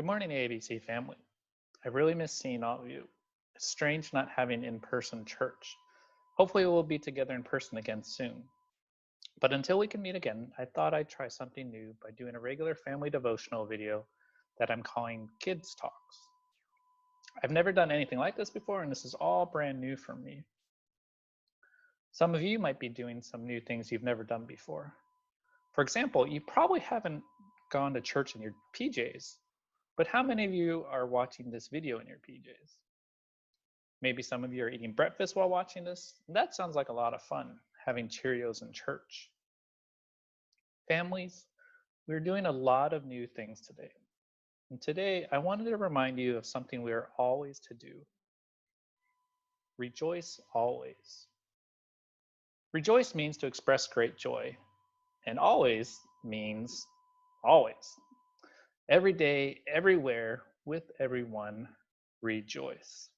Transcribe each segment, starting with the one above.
Good morning, ABC family. I really miss seeing all of you. It's strange not having in-person church. Hopefully we'll be together in person again soon. But until we can meet again, I thought I'd try something new by doing a regular family devotional video that I'm calling Kids Talks. I've never done anything like this before, and this is all brand new for me. Some of you might be doing some new things you've never done before. For example, you probably haven't gone to church in your PJs. But how many of you are watching this video in your PJs? Maybe some of you are eating breakfast while watching this. That sounds like a lot of fun, having Cheerios in church. Families, we're doing a lot of new things today. And today, I wanted to remind you of something we are always to do. Rejoice always. Rejoice means to express great joy, and always means always. Every day, everywhere, with everyone, rejoice.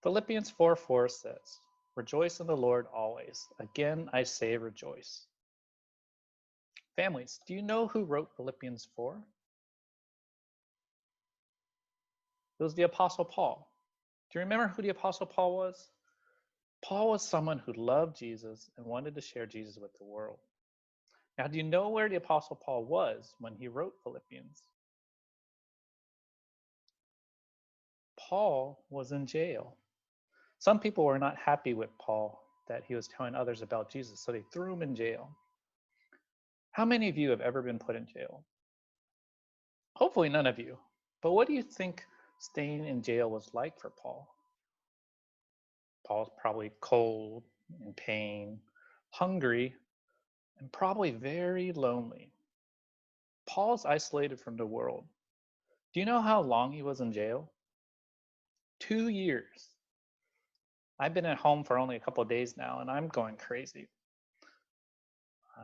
Philippians 4:4 says, "Rejoice in the Lord always. Again, I say rejoice." Families, do you know who wrote Philippians 4? It was the Apostle Paul. Do you remember who the Apostle Paul was? Paul was someone who loved Jesus and wanted to share Jesus with the world. Now, do you know where the Apostle Paul was when he wrote Philippians? Paul was in jail. Some people were not happy with Paul that he was telling others about Jesus, so they threw him in jail. How many of you have ever been put in jail? Hopefully none of you. But what do you think staying in jail was like for Paul? Paul's probably cold, in pain, hungry, and probably very lonely. Paul's isolated from the world. Do you know how long he was in jail? 2 years. I've been at home for only a couple of days now, and I'm going crazy.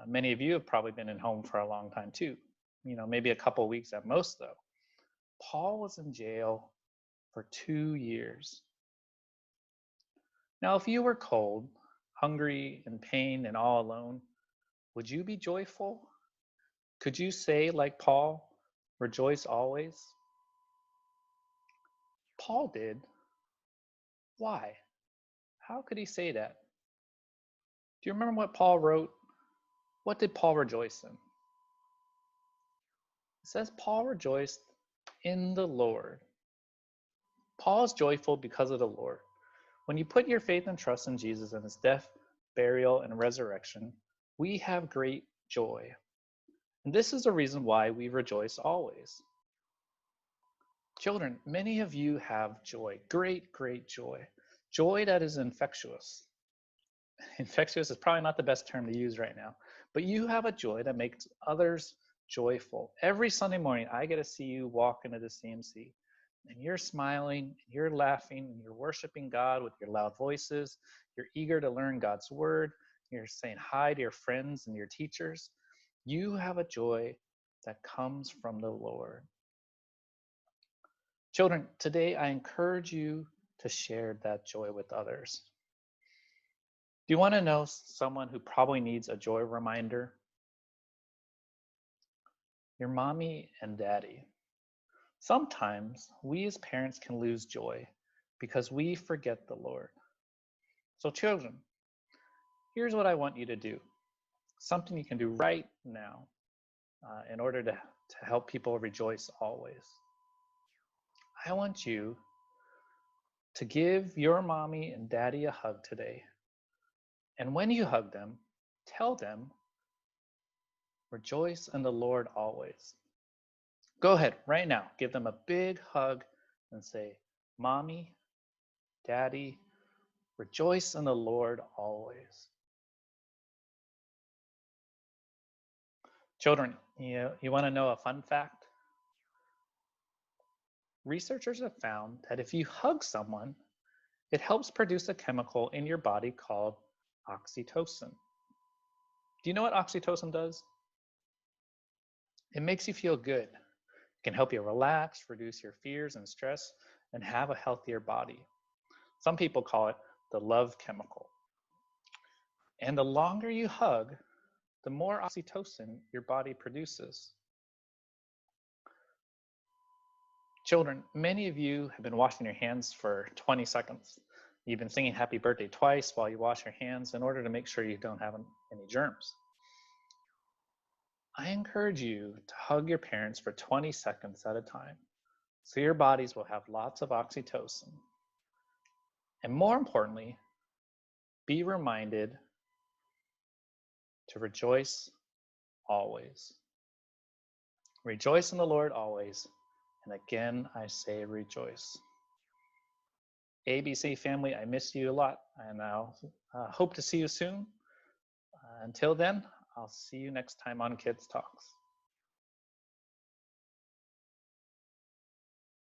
Many of you have probably been at home for a long time too. Maybe a couple of weeks at most, though. Paul was in jail for 2 years. Now, if you were cold, hungry, in pain, and all alone, would you be joyful? Could you say, like Paul, rejoice always? Paul did. Why? How could he say that? Do you remember what Paul wrote? What did Paul rejoice in? It says Paul rejoiced in the Lord. Paul is joyful because of the Lord. When you put your faith and trust in Jesus and his death, burial, and resurrection, we have great joy. And this is the reason why we rejoice always. Children, many of you have joy, great, great joy. Joy that is infectious. Infectious is probably not the best term to use right now, but you have a joy that makes others joyful. Every Sunday morning, I get to see you walk into the CMC, and you're smiling, you're laughing, and you're worshiping God with your loud voices. You're eager to learn God's word. You're saying hi to your friends and your teachers. You have a joy that comes from the Lord. Children, today I encourage you to share that joy with others. Do you want to know someone who probably needs a joy reminder? Your mommy and daddy. Sometimes we as parents can lose joy because we forget the Lord. So children, here's what I want you to do. Something you can do right now in order to help people rejoice always. I want you to give your mommy and daddy a hug today. And when you hug them, tell them, rejoice in the Lord always. Go ahead right now, give them a big hug and say, Mommy, Daddy, rejoice in the Lord always. Children, you want to know a fun fact? Researchers have found that if you hug someone, it helps produce a chemical in your body called oxytocin. Do you know what oxytocin does? It makes you feel good. It can help you relax, reduce your fears and stress, and have a healthier body. Some people call it the love chemical. And the longer you hug, the more oxytocin your body produces. Children, many of you have been washing your hands for 20 seconds. You've been singing happy birthday twice while you wash your hands in order to make sure you don't have any germs. I encourage you to hug your parents for 20 seconds at a time so your bodies will have lots of oxytocin. And more importantly, be reminded to rejoice always. Rejoice in the Lord always. And again, I say rejoice. ABC family, I miss you a lot, and I'll hope to see you soon. Until then, I'll see you next time on Kids Talks.